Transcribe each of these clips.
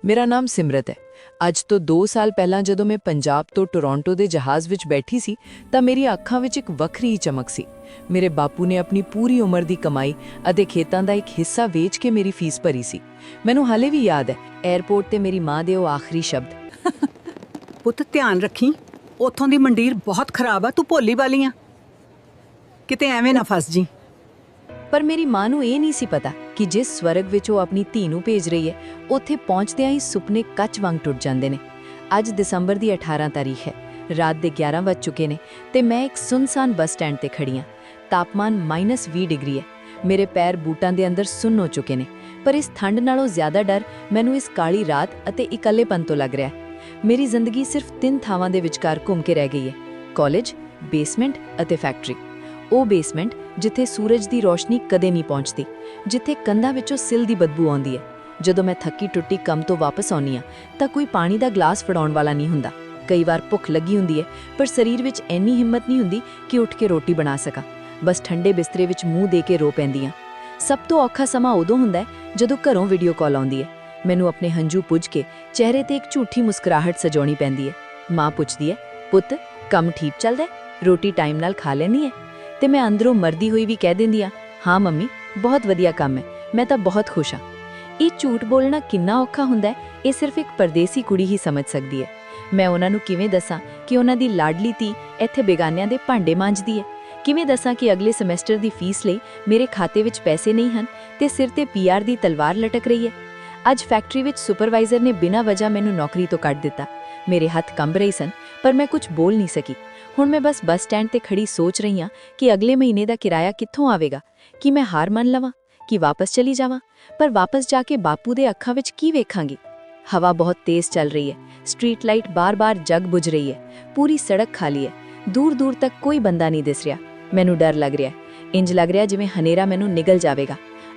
ਮੇਰਾ ਨਾਮ ਸਿਮਰਤ ਹੈ। ਅੱਜ ਤੋਂ 2 ਸਾਲ ਪਹਿਲਾਂ ਜਦੋਂ ਮੈਂ ਪੰਜਾਬ ਤੋਂ ਟੋਰਾਂਟੋ ਦੇ ਜਹਾਜ਼ ਵਿੱਚ ਬੈਠੀ ਸੀ ਤਾਂ ਮੇਰੀ ਅੱਖਾਂ ਵਿੱਚ ਇੱਕ ਵੱਖਰੀ ਹੀ ਚਮਕ ਸੀ। ਮੇਰੇ ਬਾਪੂ ਨੇ ਆਪਣੀ ਪੂਰੀ ਉਮਰ ਦੀ ਕਮਾਈ ਅਤੇ ਖੇਤਾਂ ਦਾ ਇੱਕ ਹਿੱਸਾ ਵੇਚ ਕੇ ਮੇਰੀ ਫੀਸ ਭਰੀ ਸੀ। ਮੈਨੂੰ ਹਾਲੇ ਵੀ ਯਾਦ ਹੈ 에ਅਰਪੋਰਟ ਤੇ ਮੇਰੀ ਮਾਂ ਦੇ ਉਹ ਆਖਰੀ ਸ਼ਬਦ। ਪੁੱਤ ਧਿਆਨ ਰੱਖੀ, ਉੱਥੋਂ ਦੀ ਮੰਡੀਰ ਬਹੁਤ ਖਰਾਬ ਆ, ਤੂੰ ਭੋਲੀ ਵਾਲੀ ਆ, ਕਿਤੇ ਐਵੇਂ ਨਾ ਫਸ ਜੀ। ਪਰ ਮੇਰੀ ਮਾਂ ਨੂੰ ਇਹ ਨਹੀਂ ਸੀ ਪਤਾ ਕਿ ਜਿਸ ਸਵਰਗ ਵਿੱਚ ਉਹ ਆਪਣੀ ਧੀ ਨੂੰ ਭੇਜ ਰਹੀ ਹੈ, ਉੱਥੇ ਪਹੁੰਚਦਿਆਂ ਹੀ ਸੁਪਨੇ ਕੱਚ ਵਾਂਗ ਟੁੱਟ ਜਾਂਦੇ ਨੇ। ਅੱਜ ਦਸੰਬਰ ਦੀ 18 ਤਾਰੀਖ ਹੈ, ਰਾਤ ਦੇ 11 ਵੱਜ ਚੁੱਕੇ ਨੇ ਤੇ ਮੈਂ ਇੱਕ ਸੁੰਨਸਾਨ ਬੱਸ ਸਟੈਂਡ ਤੇ ਖੜੀ ਹਾਂ। ਤਾਪਮਾਨ -20 ਡਿਗਰੀ ਹੈ। ਮੇਰੇ ਪੈਰ ਬੂਟਾਂ ਦੇ ਅੰਦਰ ਸੁੰਨ ਹੋ ਚੁੱਕੇ ਨੇ, ਪਰ ਇਸ ਠੰਡ ਨਾਲੋਂ ਜ਼ਿਆਦਾ ਡਰ ਮੈਨੂੰ ਇਸ ਕਾਲੀ ਰਾਤ ਅਤੇ ਇਕੱਲੇਪਨ ਤੋਂ ਲੱਗ ਰਿਹਾ ਹੈ। ਮੇਰੀ ਜ਼ਿੰਦਗੀ ਸਿਰਫ 3 ਥਾਵਾਂ ਦੇ ਵਿਚਕਾਰ ਘੁੰਮ ਕੇ ਰਹਿ ਗਈ ਹੈ: ਕਾਲਜ, ਬੇਸਮੈਂਟ ਅਤੇ ਫੈਕਟਰੀ। ਉਹ ਬੇਸਮੈਂਟ ਜਿੱਥੇ ਸੂਰਜ ਦੀ ਰੋਸ਼ਨੀ ਕਦੇ ਨਹੀਂ ਪਹੁੰਚਦੀ, ਜਿੱਥੇ ਕੰਧਾਂ ਵਿੱਚੋਂ ਸਿਲ ਦੀ ਬਦਬੂ ਆਉਂਦੀ ਹੈ। ਜਦੋਂ ਮੈਂ ਥੱਕੀ ਟੁੱਟੀ ਕੰਮ ਤੋਂ ਵਾਪਸ ਆਉਂਦੀ ਹਾਂ ਤਾਂ ਕੋਈ ਪਾਣੀ ਦਾ ਗਲਾਸ ਫੜਾਉਣ ਵਾਲਾ ਨਹੀਂ ਹੁੰਦਾ। ਕਈ ਵਾਰ ਭੁੱਖ ਲੱਗੀ ਹੁੰਦੀ ਹੈ, ਪਰ ਸਰੀਰ ਵਿੱਚ ਇੰਨੀ ਹਿੰਮਤ ਨਹੀਂ ਹੁੰਦੀ ਕਿ ਉੱਠ ਕੇ ਰੋਟੀ ਬਣਾ ਸਕਾਂ। ਬਸ ਠੰਡੇ ਬਿਸਤਰੇ ਵਿੱਚ ਮੂੰਹ ਦੇ ਕੇ ਰੋ ਪੈਂਦੀ ਹਾਂ। ਸਭ ਤੋਂ ਔਖਾ ਸਮਾਂ ਉਦੋਂ ਹੁੰਦਾ ਹੈ ਜਦੋਂ ਘਰੋਂ ਵੀਡੀਓ ਕਾਲ ਆਉਂਦੀ ਹੈ। ਮੈਨੂੰ ਆਪਣੇ ਹੰਝੂ ਪੁੱਜ ਕੇ ਚਿਹਰੇ ਤੇ ਇੱਕ ਝੂਠੀ ਮੁਸਕਰਾਹਟ ਸਜਾਉਣੀ ਪੈਂਦੀ ਹੈ। ਮਾਂ ਪੁੱਛਦੀ ਹੈ, ਪੁੱਤ ਕੰਮ ਠੀਕ ਚੱਲਦਾ ਹੈ, ਰੋਟੀ ਟਾਈਮ ਨਾਲ ਖਾ ਲੈਣੀ ਹੈ? ਤੇ ਮੈਂ ਅੰਦਰੋਂ ਮਰਦੀ ਹੋਈ ਵੀ ਕਹਿ ਦਿੰਦੀ ਹਾਂ ਮੰਮੀ, ਬਹੁਤ ਵਧੀਆ ਕੰਮ ਹੈ, ਮੈਂ ਤਾਂ ਬਹੁਤ ਖੁਸ਼ ਹਾਂ। ਇਹ ਝੂਠ ਬੋਲਣਾ ਕਿੰਨਾ ਔਖਾ ਹੁੰਦਾ ਹੈ, ਇਹ ਸਿਰਫ ਇੱਕ ਪਰਦੇਸੀ ਕੁੜੀ ਹੀ ਸਮਝ ਸਕਦੀ ਹੈ। ਮੈਂ ਉਹਨਾਂ ਨੂੰ ਕਿਵੇਂ ਦੱਸਾਂ ਕਿ ਉਹਨਾਂ ਦੀ ਲਾਡਲੀ ਧੀ ਇੱਥੇ ਬੇਗਾਨਿਆਂ ਦੇ ਭਾਂਡੇ ਮਾਂਜਦੀ ਹੈ? ਕਿਵੇਂ ਦੱਸਾਂ ਕਿ ਅਗਲੇ ਸਮੈਸਟਰ ਦੀ ਫੀਸ ਲਈ ਮੇਰੇ ਖਾਤੇ ਵਿੱਚ ਪੈਸੇ ਨਹੀਂ ਹਨ ਤੇ ਸਿਰ ਤੇ PR ਦੀ ਤਲਵਾਰ ਲਟਕ ਰਹੀ ਹੈ? ਅੱਜ ਫੈਕਟਰੀ ਵਿੱਚ ਸੁਪਰਵਾਈਜ਼ਰ ਨੇ ਬਿਨਾਂ ਵਜ੍ਹਾ ਮੈਨੂੰ ਨੌਕਰੀ ਤੋਂ ਕੱਢ ਦਿੱਤਾ। ਮੇਰੇ ਹੱਥ ਕੰਬ ਰਹੇ ਸਨ, ਪਰ ਮੈਂ ਕੁਝ ਬੋਲ ਨਹੀਂ ਸਕੀ। ਹੁਣ ਮੈਂ ਬੱਸ ਸਟੈਂਡ ਤੇ ਖੜੀ ਸੋਚ ਰਹੀ ਹਾਂ ਕਿ ਅਗਲੇ ਮਹੀਨੇ ਦਾ ਕਿਰਾਇਆ ਕਿੱਥੋਂ ਆਵੇਗਾ। ਕਿ ਮੈਂ ਹਾਰ ਮੰਨ ਲਵਾਂ, ਕਿ ਵਾਪਸ ਚਲੀ ਜਾਵਾਂ? ਪਰ ਵਾਪਸ ਜਾ ਕੇ ਬਾਪੂ ਦੇ ਅੱਖਾਂ ਵਿੱਚ ਕੀ ਵੇਖਾਂਗੀ? ਹਵਾ ਬਹੁਤ ਤੇਜ਼ ਚੱਲ ਰਹੀ ਹੈ, ਸਟਰੀਟ ਲਾਈਟ ਬਾਰ-ਬਾਰ ਜਗ ਬੁਝ ਰਹੀ ਹੈ, ਪੂਰੀ ਸੜਕ ਖਾਲੀ ਹੈ, ਦੂਰ-ਦੂਰ ਤੱਕ ਕੋਈ ਬੰਦਾ ਨਹੀਂ ਦਿਸ ਰਿਹਾ। ਮੈਨੂੰ ਡਰ ਲੱਗ ਰਿਹਾ, ਇੰਜ ਲੱਗ ਰਿਹਾ ਜਿਵੇਂ ਹਨੇਰਾ ਮੈਨੂੰ ਨਿਗਲ ਜਾਵੇਗਾ।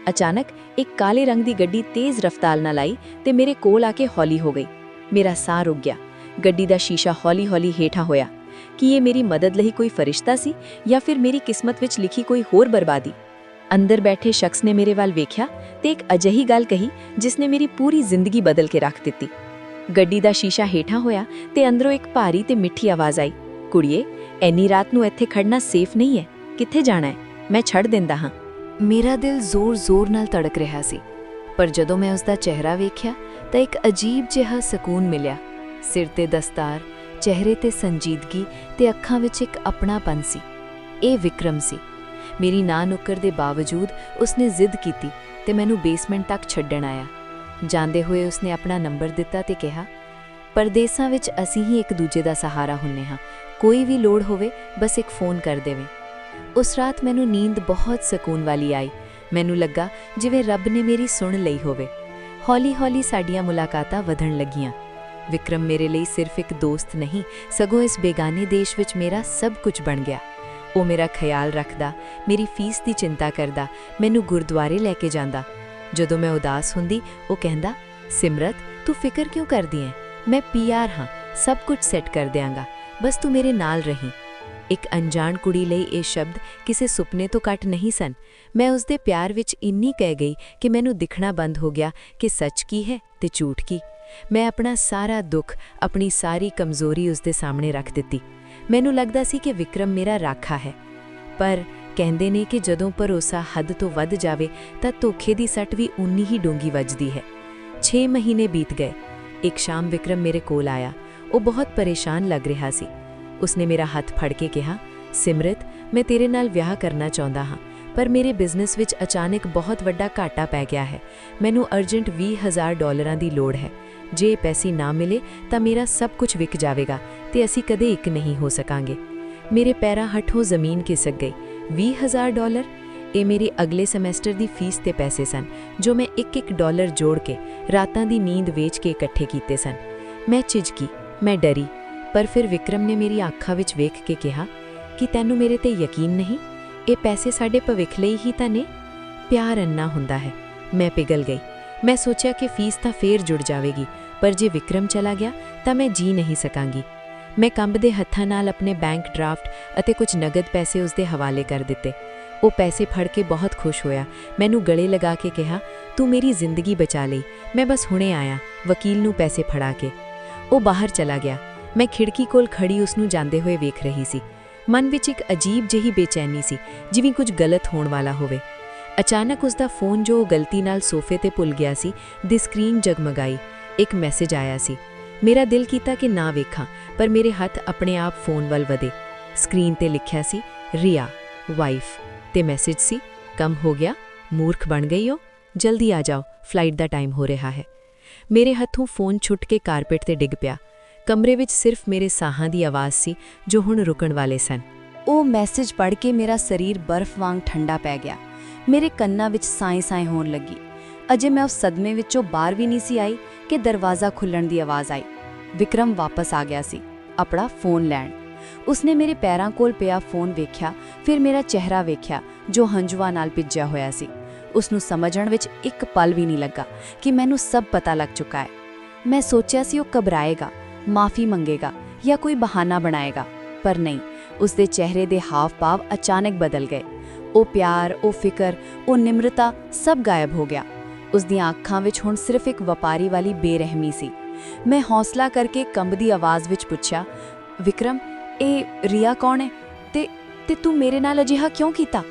ਅਚਾਨਕ ਇੱਕ ਕਾਲੇ ਰੰਗ ਦੀ ਗੱਡੀ ਤੇਜ਼ ਰਫ਼ਤਾਰ ਨਾਲ ਆਈ ਤੇ ਮੇਰੇ ਕੋਲ ਆ ਕੇ ਹੌਲੀ ਹੋ ਗਈ। ਮੇਰਾ ਸਾਹ ਰੁਕ ਗਿਆ। ਗੱਡੀ ਦਾ ਸ਼ੀਸ਼ਾ ਹੌਲੀ-ਹੌਲੀ ਹੇਠਾਂ ਹੋਇਆ। ਕਿ ਇਹ ਮੇਰੀ ਮਦਦ ਲਈ ਕੋਈ ਫਰਿਸ਼ਤਾ ਸੀ ਜਾਂ ਫਿਰ ਮੇਰੀ ਕਿਸਮਤ ਵਿੱਚ ਲਿਖੀ ਕੋਈ ਹੋਰ ਬਰਬਾਦੀ? ਅੰਦਰ ਬੈਠੇ ਸ਼ਖਸ ਨੇ ਮੇਰੇ ਵੱਲ ਵੇਖਿਆ ਤੇ ਇੱਕ ਅਜਿਹੀ ਗੱਲ ਕਹੀ ਜਿਸ ਨੇ ਮੇਰੀ ਪੂਰੀ ਜ਼ਿੰਦਗੀ ਬਦਲ ਕੇ ਰੱਖ ਦਿੱਤੀ। ਗੱਡੀ ਦਾ ਸ਼ੀਸ਼ਾ ਹੇਠਾਂ ਹੋਇਆ ਤੇ ਅੰਦਰੋਂ ਇੱਕ ਭਾਰੀ ਤੇ ਮਿੱਠੀ ਆਵਾਜ਼ ਆਈ, ਕੁੜੀਏ, ਐਨੀ ਰਾਤ ਨੂੰ ਇੱਥੇ ਖੜਨਾ ਸੇਫ ਨਹੀਂ ਹੈ, ਕਿੱਥੇ ਜਾਣਾ ਹੈ? ਮੈਂ ਛੱਡ ਦਿੰਦਾ ਹਾਂ। ਮੇਰਾ ਦਿਲ ਜ਼ੋਰ-ਜ਼ੋਰ ਨਾਲ ਧੜਕ ਰਿਹਾ ਸੀ, ਪਰ ਜਦੋਂ ਮੈਂ ਉਸ ਦਾ ਚਿਹਰਾ ਵੇਖਿਆ ਤਾਂ ਇੱਕ ਅਜੀਬ ਜਿਹਾ ਸਕੂਨ ਮਿਲਿਆ। ਸਿਰ ਤੇ ਦਸਤਾਰ, ਚਿਹਰੇ ਤੇ ਸੰਜੀਦਗੀ ਤੇ ਅੱਖਾਂ ਵਿੱਚ ਇੱਕ ਆਪਣਾਪਨ ਸੀ। ਇਹ ਵਿਕਰਮ ਸੀ। ਮੇਰੀ ਨਾ ਨੁੱਕਰ ਦੇ ਬਾਵਜੂਦ ਉਸਨੇ ਜ਼ਿੱਦ ਕੀਤੀ ਤੇ ਮੈਨੂੰ ਬੇਸਮੈਂਟ ਤੱਕ ਛੱਡਣ ਆਇਆ। ਜਾਂਦੇ ਹੋਏ ਉਸਨੇ ਆਪਣਾ ਨੰਬਰ ਦਿੱਤਾ ਤੇ ਕਿਹਾ, ਪਰਦੇਸਾਂ ਵਿੱਚ ਅਸੀਂ ਹੀ ਇੱਕ ਦੂਜੇ ਦਾ ਸਹਾਰਾ ਹੁੰਨੇ ਹਾਂ, ਕੋਈ ਵੀ ਲੋੜ ਹੋਵੇ ਬਸ ਇੱਕ ਫੋਨ ਕਰ ਦੇਵੇਂ। ਉਸ ਰਾਤ ਮੈਨੂੰ ਨੀਂਦ ਬਹੁਤ ਸਕੂਨ ਵਾਲੀ ਆਈ। ਮੈਨੂੰ ਲੱਗਾ ਜਿਵੇਂ ਰੱਬ ਨੇ ਮੇਰੀ ਸੁਣ ਲਈ ਹੋਵੇ। ਹੌਲੀ-ਹੌਲੀ ਸਾਡੀਆਂ ਮੁਲਾਕਾਤਾਂ ਵਧਣ ਲੱਗੀਆਂ। ਵਿਕਰਮ ਮੇਰੇ ਲਈ ਸਿਰਫ ਇੱਕ ਦੋਸਤ ਨਹੀਂ, ਸਗੋਂ ਇਸ ਬੇਗਾਨੇ ਦੇਸ਼ ਵਿੱਚ ਮੇਰਾ ਸਭ ਕੁਝ ਬਣ ਗਿਆ। ਉਹ ਮੇਰਾ ਖਿਆਲ ਰੱਖਦਾ, ਮੇਰੀ ਫੀਸ ਦੀ ਚਿੰਤਾ ਕਰਦਾ, ਮੈਨੂੰ ਗੁਰਦੁਆਰੇ ਲੈ ਕੇ ਜਾਂਦਾ। ਜਦੋਂ ਮੈਂ ਉਦਾਸ ਹੁੰਦੀ ਉਹ ਕਹਿੰਦਾ, ਸਿਮਰਤ ਤੂੰ ਫਿਕਰ ਕਿਉਂ ਕਰਦੀ ਹੈ, ਮੈਂ PR ਹਾਂ, ਸਭ ਕੁਝ ਸੈੱਟ ਕਰ ਦਿਆਂਗਾ, ਬਸ ਤੂੰ ਮੇਰੇ ਨਾਲ ਰਹੀਂ। ਇੱਕ ਅਣਜਾਣ ਕੁੜੀ ਲਈ ਇਹ ਸ਼ਬਦ ਕਿਸੇ ਸੁਪਨੇ ਤੋਂ ਘੱਟ ਨਹੀਂ ਸਨ। ਮੈਂ ਉਸਦੇ ਪਿਆਰ ਵਿੱਚ ਇੰਨੀ ਕਹਿ ਗਈ ਕਿ ਮੈਨੂੰ ਦਿਖਣਾ ਬੰਦ ਹੋ ਗਿਆ ਕਿ ਸੱਚ ਕੀ ਹੈ ਤੇ ਝੂਠ ਕੀ। ਮੈਂ ਆਪਣਾ ਸਾਰਾ ਦੁੱਖ, ਆਪਣੀ ਸਾਰੀ ਕਮਜ਼ੋਰੀ ਉਸਦੇ ਸਾਹਮਣੇ ਰੱਖ ਦਿੱਤੀ। ਮੈਨੂੰ ਲੱਗਦਾ ਸੀ ਕਿ ਵਿਕਰਮ ਮੇਰਾ ਰਾਖਾ ਹੈ, ਪਰ ਕਹਿੰਦੇ ਨੇ ਕਿ ਜਦੋਂ ਭਰੋਸਾ ਹੱਦ ਤੋਂ ਵੱਧ ਜਾਵੇ ਤਾਂ ਧੋਖੇ ਦੀ ਸੱਟ ਵੀ ਉਨੀ ਹੀ ਡੂੰਘੀ ਵੱਜਦੀ ਹੈ। 6 ਮਹੀਨੇ ਬੀਤ ਗਏ। ਇੱਕ ਸ਼ਾਮ ਵਿਕਰਮ ਮੇਰੇ ਕੋਲ ਆਇਆ। ਉਹ ਬਹੁਤ ਪਰੇਸ਼ਾਨ ਲੱਗ ਰਿਹਾ ਸੀ। ਉਸਨੇ ਮੇਰਾ ਹੱਥ ਫੜ ਕੇ ਕਿਹਾ, ਸਿਮਰਤ, ਮੈਂ ਤੇਰੇ ਨਾਲ ਵਿਆਹ ਕਰਨਾ ਚਾਹੁੰਦਾ ਹਾਂ, ਪਰ ਮੇਰੇ ਬਿਜ਼ਨਸ ਵਿੱਚ ਅਚਾਨਕ ਬਹੁਤ ਵੱਡਾ ਘਾਟਾ ਪੈ ਗਿਆ ਹੈ। ਮੈਨੂੰ ਅਰਜੈਂਟ $20,000 ਦੀ ਲੋੜ ਹੈ। ਜੇ ਪੈਸੇ ਨਾ ਮਿਲੇ ਤਾਂ ਮੇਰਾ ਸਭ ਕੁਝ ਵਿਕ ਜਾਵੇਗਾ ਤੇ ਅਸੀਂ ਕਦੇ ਇੱਕ ਨਹੀਂ ਹੋ ਸਕਾਂਗੇ। ਮੇਰੇ ਪੈਰਾਂ ਹੱਥੋਂ ਜ਼ਮੀਨ ਖਿਸਕ ਗਈ। $20,000? ਇਹ ਮੇਰੇ ਅਗਲੇ ਸਮੈਸਟਰ ਦੀ ਫੀਸ ਤੇ ਪੈਸੇ ਸਨ ਜੋ ਮੈਂ ਇੱਕ ਡਾਲਰ ਜੋੜ ਕੇ ਰਾਤਾਂ ਦੀ ਨੀਂਦ ਵੇਚ ਕੇ ਇਕੱਠੇ ਕੀਤੇ ਸਨ। ਮੈਂ ਝਿਜਕੀ, ਮੈਂ ਡਰੀ, ਪਰ ਫਿਰ ਵਿਕਰਮ ਨੇ ਮੇਰੀ ਅੱਖਾਂ ਵਿੱਚ ਵੇਖ ਕੇ ਕਿਹਾ ਕਿ ਤੈਨੂੰ ਮੇਰੇ ਤੇ ਯਕੀਨ ਨਹੀਂ? ਇਹ ਪੈਸੇ ਸਾਡੇ ਭਵਿੱਖ ਲਈ ਹੀ ਤਾਂ ਨੇ। ਪਿਆਰ ਇੰਨਾ ਹੁੰਦਾ ਹੈ। ਮੈਂ ਪਿਘਲ ਗਈ। ਮੈਂ ਸੋਚਿਆ ਕਿ ਫੀਸ ਤਾਂ ਫੇਰ ਜੁੜ ਜਾਵੇਗੀ, ਪਰ ਜੇ ਵਿਕਰਮ ਚਲਾ ਗਿਆ ਤਾਂ ਮੈਂ ਜੀ ਨਹੀਂ ਸਕਾਂਗੀ। ਮੈਂ ਕੰਬਦੇ ਹੱਥਾਂ ਨਾਲ ਆਪਣੇ ਬੈਂਕ ਡਰਾਫਟ ਅਤੇ ਕੁਝ ਨਗਦ ਪੈਸੇ ਉਸਦੇ ਹਵਾਲੇ ਕਰ ਦਿੱਤੇ। ਉਹ ਪੈਸੇ ਫੜ ਕੇ ਬਹੁਤ ਖੁਸ਼ ਹੋਇਆ, ਮੈਨੂੰ ਗਲੇ ਲਗਾ ਕੇ ਕਿਹਾ, ਤੂੰ ਮੇਰੀ ਜ਼ਿੰਦਗੀ ਬਚਾ ਲਈ, ਮੈਂ ਬਸ ਹੁਣੇ ਆਇਆ ਵਕੀਲ ਨੂੰ ਪੈਸੇ ਫੜਾ ਕੇ। ਉਹ ਬਾਹਰ ਚਲਾ ਗਿਆ। ਮੈਂ ਖਿੜਕੀ ਕੋਲ ਖੜੀ ਉਸ ਨੂੰ ਜਾਂਦੇ ਹੋਏ ਵੇਖ ਰਹੀ ਸੀ। ਮਨ ਵਿੱਚ ਇੱਕ ਅਜੀਬ ਜਿਹੀ ਬੇਚੈਨੀ ਸੀ, ਜਿਵੇਂ ਕੁਝ ਗਲਤ ਹੋਣ ਵਾਲਾ ਹੋਵੇ। ਅਚਾਨਕ ਉਸ ਦਾ ਫੋਨ, ਜੋ ਉਹ ਗਲਤੀ ਨਾਲ ਸੋਫੇ ਤੇ ਭੁੱਲ ਗਿਆ ਸੀ, ਦੀ ਸਕਰੀਨ ਜਗਮਗਾਈ। ਇੱਕ ਮੈਸੇਜ ਆਇਆ ਸੀ। ਮੇਰਾ ਦਿਲ ਕੀਤਾ ਕਿ ਨਾ ਵੇਖਾਂ, ਪਰ ਮੇਰੇ ਹੱਥ ਆਪਣੇ ਆਪ ਫੋਨ ਵੱਲ ਵਧੇ। ਸਕਰੀਨ ਤੇ ਲਿਖਿਆ ਸੀ, ਰੀਆ ਵਾਈਫ, ਤੇ ਮੈਸੇਜ ਸੀ, ਕੰਮ ਹੋ ਗਿਆ, ਮੂਰਖ ਬਣ ਗਈ ਹੋ, ਜਲਦੀ ਆ ਜਾਓ, ਫਲਾਈਟ ਦਾ ਟਾਈਮ ਹੋ ਰਿਹਾ ਹੈ। ਮੇਰੇ ਹੱਥੋਂ ਫੋਨ ਛੁੱਟ ਕੇ ਕਾਰਪੇਟ ਤੇ ਡਿੱਗ ਪਿਆ। ਕਮਰੇ ਵਿੱਚ ਸਿਰਫ ਮੇਰੇ ਸਾਹਾਂ ਦੀ ਆਵਾਜ਼ ਸੀ, ਜੋ ਹੁਣ ਰੁਕਣ ਵਾਲੇ ਸਨ। ਉਹ ਮੈਸੇਜ ਪੜ੍ਹ ਕੇ ਮੇਰਾ ਸਰੀਰ ਬਰਫ਼ ਵਾਂਗ ਠੰਡਾ ਪੈ ਗਿਆ। ਮੇਰੇ ਕੰਨਾਂ ਵਿੱਚ ਸਾਏ-ਸਾਏ ਹੋਣ ਲੱਗੀ। ਅਜੇ ਮੈਂ ਉਸ ਸਦਮੇ ਵਿੱਚੋਂ ਬਾਹਰ ਵੀ ਨਹੀਂ ਸੀ ਆਈ ਕਿ ਦਰਵਾਜ਼ਾ ਖੁੱਲਣ ਦੀ ਆਵਾਜ਼ ਆਈ। ਵਿਕਰਮ ਵਾਪਸ ਆ ਗਿਆ ਸੀ, ਆਪਣਾ ਫੋਨ ਲੈਣ। ਉਸਨੇ ਮੇਰੇ ਪੈਰਾਂ ਕੋਲ ਪਿਆ ਫੋਨ ਵੇਖਿਆ, ਫਿਰ ਮੇਰਾ ਚਿਹਰਾ ਵੇਖਿਆ ਜੋ ਹੰਝੂਆਂ ਨਾਲ ਭਿੱਜਿਆ ਹੋਇਆ ਸੀ। ਉਸ ਨੂੰ ਸਮਝਣ ਵਿੱਚ ਇੱਕ ਪਲ ਵੀ ਨਹੀਂ ਲੱਗਾ ਕਿ ਮੈਨੂੰ ਸਭ ਪਤਾ ਲੱਗ ਚੁੱਕਾ ਹੈ। ਮੈਂ ਸੋਚਿਆ ਸੀ ਉਹ ਘਬਰਾਏਗਾ, ਮਾਫੀ ਮੰਗੇਗਾ ਜਾਂ ਕੋਈ ਬਹਾਨਾ ਬਣਾਏਗਾ, ਪਰ ਨਹੀਂ। ਉਸਦੇ ਚਿਹਰੇ ਦੇ ਹਾਵ-ਭਾਵ ਅਚਾਨਕ ਬਦਲ ਗਏ। ਉਹ ਪਿਆਰ, ਉਹ ਫਿਕਰ, ਉਹ ਨਿਮਰਤਾ ਸਭ ਗਾਇਬ ਹੋ ਗਿਆ। ਉਸ ਦੀਆਂ ਅੱਖਾਂ ਵਿੱਚ ਹੁਣ ਸਿਰਫ ਇੱਕ ਵਪਾਰੀ ਵਾਲੀ ਬੇਰਹਿਮੀ ਸੀ। ਮੈਂ ਹੌਸਲਾ ਕਰਕੇ ਕੰਬਦੀ ਆਵਾਜ਼ ਵਿੱਚ ਪੁੱਛਿਆ, ਵਿਕਰਮ, ਇਹ ਰੀਆ ਕੌਣ ਹੈ ਤੇ ਤੂੰ ਮੇਰੇ ਨਾਲ ਅਜਿਹਾ ਕਿਉਂ ਕੀਤਾ?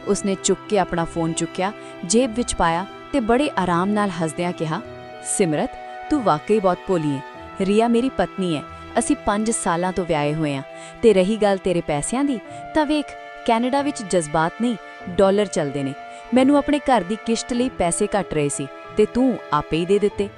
ਉਸਨੇ ਚੁੱਕ ਕੇ ਆਪਣਾ ਫੋਨ ਚੁੱਕਿਆ, ਜੇਬ ਵਿੱਚ ਪਾਇਆ ਤੇ ਬੜੇ ਆਰਾਮ ਨਾਲ ਹੱਸਦਿਆਂ ਕਿਹਾ, ਸਿਮਰਤ, ਤੂੰ ਵਾਕਈ ਬਹੁਤ ਭੋਲੀ ਹੈ। ਰੀਆ ਮੇਰੀ ਪਤਨੀ ਹੈ। ਅਸੀਂ 5 ਸਾਲਾਂ ਤੋਂ ਵਿਆਹੇ ਹੋਏ ਹਾਂ। ਤੇ ਰਹੀ ਗੱਲ ਤੇਰੇ ਪੈਸਿਆਂ ਦੀ, ਤਾਂ ਵੇਖ, ਕੈਨੇਡਾ ਵਿੱਚ ਜਜ਼ਬਾਤ ਨਹੀਂ, ਡਾਲਰ ਚੱਲਦੇ ਨੇ। ਮੈਨੂੰ ਆਪਣੇ ਘਰ ਦੀ ਕਿਸ਼ਤ ਲਈ ਪੈਸੇ ਘੱਟ ਰਹੇ ਸੀ ਤੇ ਤੂੰ ਆਪੇ ਹੀ ਦੇ ਦਿੱਤੇ।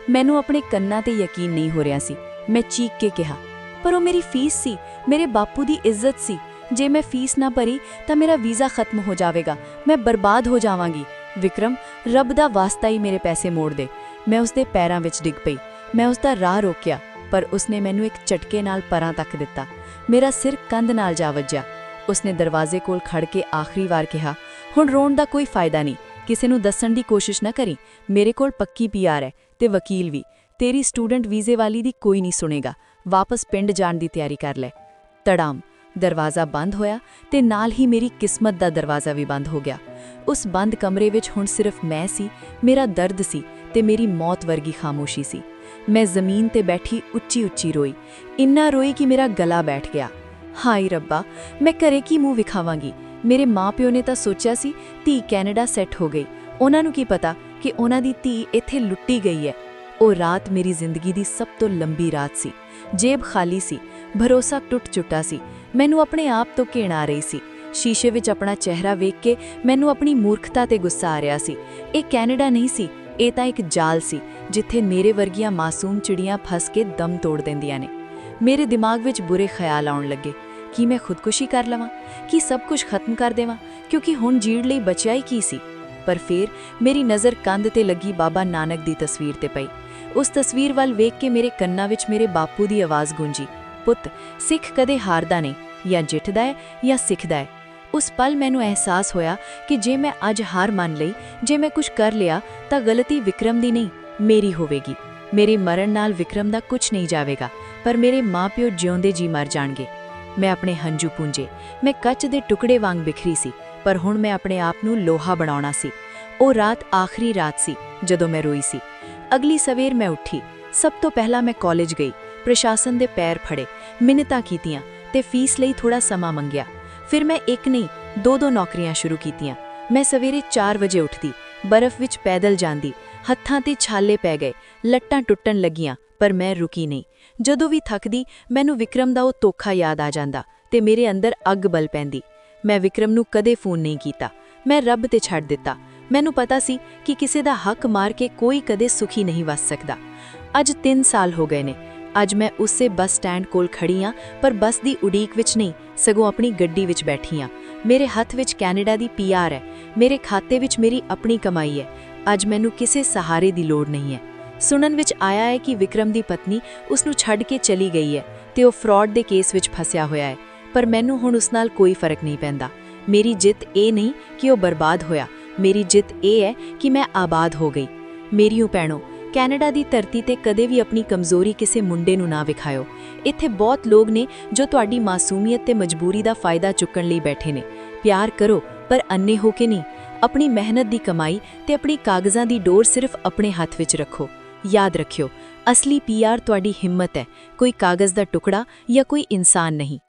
ਮੈਨੂੰ ਆਪਣੇ ਕੰਨਾਂ ਤੇ ਯਕੀਨ ਨਹੀਂ ਹੋ ਰਿਹਾ ਸੀ। ਮੈਂ ਚੀਕ ਕੇ ਕਿਹਾ, ਪਰ ਉਹ ਮੇਰੀ ਫੀਸ ਸੀ, ਮੇਰੇ ਬਾਪੂ ਦੀ ਇੱਜ਼ਤ ਸੀ। ਜੇ ਮੈਂ ਫੀਸ ਨਾ ਭਰੀ ਤਾਂ ਮੇਰਾ ਵੀਜ਼ਾ ਖਤਮ ਹੋ ਜਾਵੇਗਾ, ਮੈਂ ਬਰਬਾਦ ਹੋ ਜਾਵਾਂਗੀ। ਵਿਕਰਮ, ਰੱਬ ਦਾ ਵਾਸਤਾ ਹੀ ਮੇਰੇ ਪੈਸੇ ਮੋੜ ਦੇ। ਮੈਂ ਉਸਦੇ ਪੈਰਾਂ ਵਿੱਚ ਡਿੱਗ ਪਈ। ਮੈਂ ਉਸਦਾ ਰਾਹ ਰੋਕਿਆ, ਪਰ ਉਸਨੇ ਮੈਨੂੰ ਇੱਕ ਝਟਕੇ ਨਾਲ ਪਰਾਂ ਤੱਕ ਦਿੱਤਾ। ਮੇਰਾ ਸਿਰ ਕੰਧ ਨਾਲ ਜਾ ਵੱਜਿਆ। ਉਸਨੇ ਦਰਵਾਜ਼ੇ ਕੋਲ ਖੜ ਕੇ ਆਖਰੀ ਵਾਰ ਕਿਹਾ, ਹੁਣ ਰੋਣ ਦਾ ਕੋਈ ਫਾਇਦਾ ਨਹੀਂ, ਕਿਸੇ ਨੂੰ ਦੱਸਣ ਦੀ ਕੋਸ਼ਿਸ਼ ਨਾ ਕਰੀ। ਮੇਰੇ ਕੋਲ ਪੱਕੀ ਪੀਆਰ ਹੈ ਤੇ ਵਕੀਲ ਵੀ। ਤੇਰੀ ਸਟੂਡੈਂਟ ਵੀਜ਼ੇ ਵਾਲੀ ਦੀ ਕੋਈ ਨਹੀਂ ਸੁਣੇਗਾ। ਵਾਪਸ ਪਿੰਡ ਜਾਣ ਦੀ ਤਿਆਰੀ ਕਰ ਲੈ। ਤੜਾਮ, ਦਰਵਾਜ਼ਾ ਬੰਦ ਹੋਇਆ ਤੇ ਨਾਲ ਹੀ ਮੇਰੀ ਕਿਸਮਤ ਦਾ ਦਰਵਾਜ਼ਾ ਵੀ ਬੰਦ ਹੋ ਗਿਆ। ਉਸ ਬੰਦ ਕਮਰੇ ਵਿੱਚ ਹੁਣ ਸਿਰਫ ਮੈਂ ਸੀ, ਮੇਰਾ ਦਰਦ ਸੀ ਤੇ ਮੇਰੀ ਮੌਤ ਵਰਗੀ ਖਾਮੋਸ਼ੀ ਸੀ। ਮੈਂ ਜ਼ਮੀਨ ਤੇ ਬੈਠੀ ਉੱਚੀ-ਉੱਚੀ ਰੋਈ, ਇੰਨਾ ਰੋਈ ਕਿ ਮੇਰਾ ਗਲਾ ਬੈਠ ਗਿਆ। ਹਾਏ ਰੱਬਾ, ਮੈਂ ਘਰੇ ਕੀ ਮੂੰਹ ਵਿਖਾਵਾਂਗੀ? ਮੇਰੇ ਮਾਂ-ਪਿਓ ਨੇ ਤਾਂ ਸੋਚਿਆ ਸੀ ਧੀ ਕੈਨੇਡਾ ਸੈੱਟ ਹੋ ਗਈ। ਉਹਨਾਂ ਨੂੰ ਕੀ ਪਤਾ ਕਿ ਉਹਨਾਂ ਦੀ ਧੀ ਇੱਥੇ ਲੁੱਟੀ ਗਈ ਹੈ। ਉਹ ਰਾਤ ਮੇਰੀ ਜ਼ਿੰਦਗੀ ਦੀ ਸਭ ਤੋਂ ਲੰਬੀ ਰਾਤ ਸੀ। ਜੇਬ ਖਾਲੀ ਸੀ, ਭਰੋਸਾ ਟੁੱਟ ਚੁੱਕਾ ਸੀ। ਮੈਨੂੰ ਆਪਣੇ ਆਪ ਤੋਂ ਘਿਣ ਆ ਰਹੀ ਸੀ। ਸ਼ੀਸ਼ੇ ਵਿੱਚ ਆਪਣਾ ਚਿਹਰਾ ਵੇਖ ਕੇ ਮੈਨੂੰ ਆਪਣੀ ਮੂਰਖਤਾ ਤੇ ਗੁੱਸਾ ਆ ਰਿਹਾ ਸੀ। ਇਹ ਕੈਨੇਡਾ ਨਹੀਂ ਸੀ, ਇਹ ਤਾਂ ਇੱਕ ਜਾਲ ਸੀ, ਜਿੱਥੇ ਮੇਰੇ ਵਰਗੀਆਂ ਮਾਸੂਮ ਚਿੜੀਆਂ ਫਸ ਕੇ ਦਮ ਤੋੜ ਦਿੰਦੀਆਂ ਨੇ। ਮੇਰੇ ਦਿਮਾਗ ਵਿੱਚ ਬੁਰੇ ਖਿਆਲ ਆਉਣ ਲੱਗੇ। ਕੀ ਮੈਂ ਖੁਦਕੁਸ਼ੀ ਕਰ ਲਵਾਂ? ਕੀ ਸਭ ਕੁਝ ਖਤਮ ਕਰ ਦੇਵਾਂ? ਕਿਉਂਕਿ ਹੁਣ ਜੀਣ ਲਈ ਬਚਿਆ ਹੀ ਕੀ ਸੀ? ਪਰ ਫਿਰ ਮੇਰੀ ਨਜ਼ਰ ਕੰਧ ਤੇ ਲੱਗੀ ਬਾਬਾ ਨਾਨਕ ਦੀ ਤਸਵੀਰ ਤੇ ਪਈ। ਉਸ ਤਸਵੀਰ ਵੱਲ ਵੇਖ ਕੇ ਮੇਰੇ ਕੰਨਾਂ ਵਿੱਚ ਮੇਰੇ ਬਾਪੂ ਦੀ ਆਵਾਜ਼ ਗੂੰਜੀ, ਪੁੱਤ, ਸਿੱਖ ਕਦੇ ਹਾਰਦਾ ਨਹੀਂ, ਜਾਂ ਜਿੱਤਦਾ ਹੈ ਜਾਂ ਸਿੱਖਦਾ ਹੈ। ਉਸ ਪਲ ਮੈਨੂੰ ਅਹਿਸਾਸ ਹੋਇਆ ਕਿ ਜੇ ਮੈਂ ਅੱਜ ਹਾਰ ਮੰਨ ਲਈ, ਜੇ ਮੈਂ ਕੁਝ ਕਰ ਲਿਆ, ਤਾਂ ਗਲਤੀ ਵਿਕਰਮ ਦੀ ਨਹੀਂ, ਮੇਰੀ ਹੋਵੇਗੀ। ਮੇਰੇ ਮਰਨ ਨਾਲ ਵਿਕਰਮ ਦਾ ਕੁਝ ਨਹੀਂ ਜਾਵੇਗਾ, ਪਰ ਮੇਰੇ ਮਾਂ-ਪਿਓ ਜਿਉਂਦੇ ਜੀ ਮਰ ਜਾਣਗੇ। ਮੈਂ ਆਪਣੇ ਹੰਝੂ ਪੂੰਝੇ। ਮੈਂ ਕੱਚ ਦੇ ਟੁਕੜੇ ਵਾਂਗ ਬਿਖਰੀ ਸੀ, ਪਰ ਹੁਣ ਮੈਂ ਆਪਣੇ ਆਪ ਨੂੰ ਲੋਹਾ ਬਣਾਉਣਾ ਸੀ। ਉਹ ਰਾਤ ਆਖਰੀ ਰਾਤ ਸੀ ਜਦੋਂ ਮੈਂ ਰੋਈ ਸੀ। ਅਗਲੀ ਸਵੇਰ ਮੈਂ ਉੱਠੀ। ਸਭ ਤੋਂ ਪਹਿਲਾਂ ਮੈਂ ਕਾਲਜ ਗਈ, ਪ੍ਰਸ਼ਾਸਨ ਦੇ ਪੈਰ ਫੜੇ, ਮਿੰਨਤਾਂ ਕੀਤੀਆਂ ਤੇ ਫੀਸ ਲਈ ਥੋੜਾ ਸਮਾਂ ਮੰਗਿਆ। ਫਿਰ ਮੈਂ ਇੱਕ ਨਹੀਂ, 2-2 ਨੌਕਰੀਆਂ ਸ਼ੁਰੂ ਕੀਤੀਆਂ। ਮੈਂ ਸਵੇਰੇ 4 ਵਜੇ ਉੱਠਦੀ, ਬਰਫ਼ ਵਿੱਚ ਪੈਦਲ ਜਾਂਦੀ, ਹੱਥਾਂ ਤੇ ਛਾਲੇ ਪੈ ਗਏ, ਲੱਟਾਂ ਟੁੱਟਣ ਲੱਗੀਆਂ, ਪਰ ਮੈਂ ਰੁਕੀ ਨਹੀਂ। ਜਦੋਂ ਵੀ ਥੱਕਦੀ, ਮੈਨੂੰ ਵਿਕਰਮ ਦਾ ਉਹ ਧੋਖਾ ਯਾਦ ਆ ਜਾਂਦਾ ਤੇ ਮੇਰੇ ਅੰਦਰ ਅੱਗ ਬਲ ਪੈਂਦੀ। ਮੈਂ ਵਿਕਰਮ ਨੂੰ ਕਦੇ ਫੋਨ ਨਹੀਂ ਕੀਤਾ, ਮੈਂ ਰੱਬ ਤੇ ਛੱਡ ਦਿੱਤਾ। ਮੈਨੂੰ ਪਤਾ ਸੀ ਕਿ ਕਿਸੇ ਦਾ ਹੱਕ ਮਾਰ ਕੇ ਕੋਈ ਕਦੇ ਸੁਖੀ ਨਹੀਂ ਵਸ ਸਕਦਾ। ਅੱਜ 3 ਸਾਲ ਹੋ ਗਏ ਨੇ। ਅੱਜ ਮੈਂ ਉਸੇ ਬੱਸ ਸਟੈਂਡ ਕੋਲ ਖੜੀ ਹਾਂ, ਪਰ ਬੱਸ ਦੀ ਉਡੀਕ ਵਿੱਚ ਨਹੀਂ, ਸਗੋਂ ਆਪਣੀ ਗੱਡੀ ਵਿੱਚ ਬੈਠੀ ਹਾਂ। ਮੇਰੇ ਹੱਥ ਵਿੱਚ ਕੈਨੇਡਾ ਦੀ ਪੀਆਰ ਹੈ, ਮੇਰੇ ਖਾਤੇ ਵਿੱਚ ਮੇਰੀ ਆਪਣੀ ਕਮਾਈ ਹੈ। ਅੱਜ ਮੈਨੂੰ ਕਿਸੇ ਸਹਾਰੇ ਦੀ ਲੋੜ ਨਹੀਂ ਹੈ। ਸੁਣਨ ਵਿੱਚ ਆਇਆ ਹੈ ਕਿ ਵਿਕਰਮ ਦੀ ਪਤਨੀ ਉਸ ਨੂੰ ਛੱਡ ਕੇ ਚਲੀ ਗਈ ਹੈ ਤੇ ਉਹ ਫਰਾਡ ਦੇ ਕੇਸ ਵਿੱਚ ਫਸਿਆ ਹੋਇਆ ਹੈ, ਪਰ ਮੈਨੂੰ ਹੁਣ ਉਸ ਨਾਲ ਕੋਈ ਫਰਕ ਨਹੀਂ ਪੈਂਦਾ। ਮੇਰੀ ਜਿੱਤ ਇਹ ਨਹੀਂ ਕਿ ਉਹ ਬਰਬਾਦ ਹੋਇਆ, ਮੇਰੀ ਜਿੱਤ ਇਹ ਹੈ ਕਿ ਮੈਂ ਆਬਾਦ ਹੋ ਗਈ। ਮੇਰੀਓ ਭੈਣੋ, ਕੈਨੇਡਾ ਦੀ ਧਰਤੀ ਤੇ ਕਦੇ ਵੀ ਆਪਣੀ ਕਮਜ਼ੋਰੀ ਕਿਸੇ ਮੁੰਡੇ ਨੂੰ ਨਾ ਵਿਖਾਇਓ। ਇੱਥੇ ਬਹੁਤ ਲੋਕ ਨੇ ਜੋ ਤੁਹਾਡੀ ਮਾਸੂਮੀਅਤ ਤੇ ਮਜਬੂਰੀ ਦਾ ਫਾਇਦਾ ਚੁੱਕਣ ਲਈ ਬੈਠੇ ਨੇ। ਪਿਆਰ ਕਰੋ, ਪਰ ਅੰਨੇ ਹੋ ਕੇ ਨਹੀਂ। ਆਪਣੀ ਮਿਹਨਤ ਦੀ ਕਮਾਈ ਤੇ ਆਪਣੀ ਕਾਗਜ਼ਾਂ ਦੀ ਡੋਰ ਸਿਰਫ ਆਪਣੇ ਹੱਥ ਵਿੱਚ ਰੱਖੋ। ਯਾਦ ਰੱਖਿਓ, ਅਸਲੀ ਪੀਆਰ ਤੁਹਾਡੀ ਹਿੰਮਤ ਹੈ, ਕੋਈ ਕਾਗਜ਼ ਦਾ ਟੁਕੜਾ ਜਾਂ ਕੋਈ ਇਨਸਾਨ ਨਹੀਂ।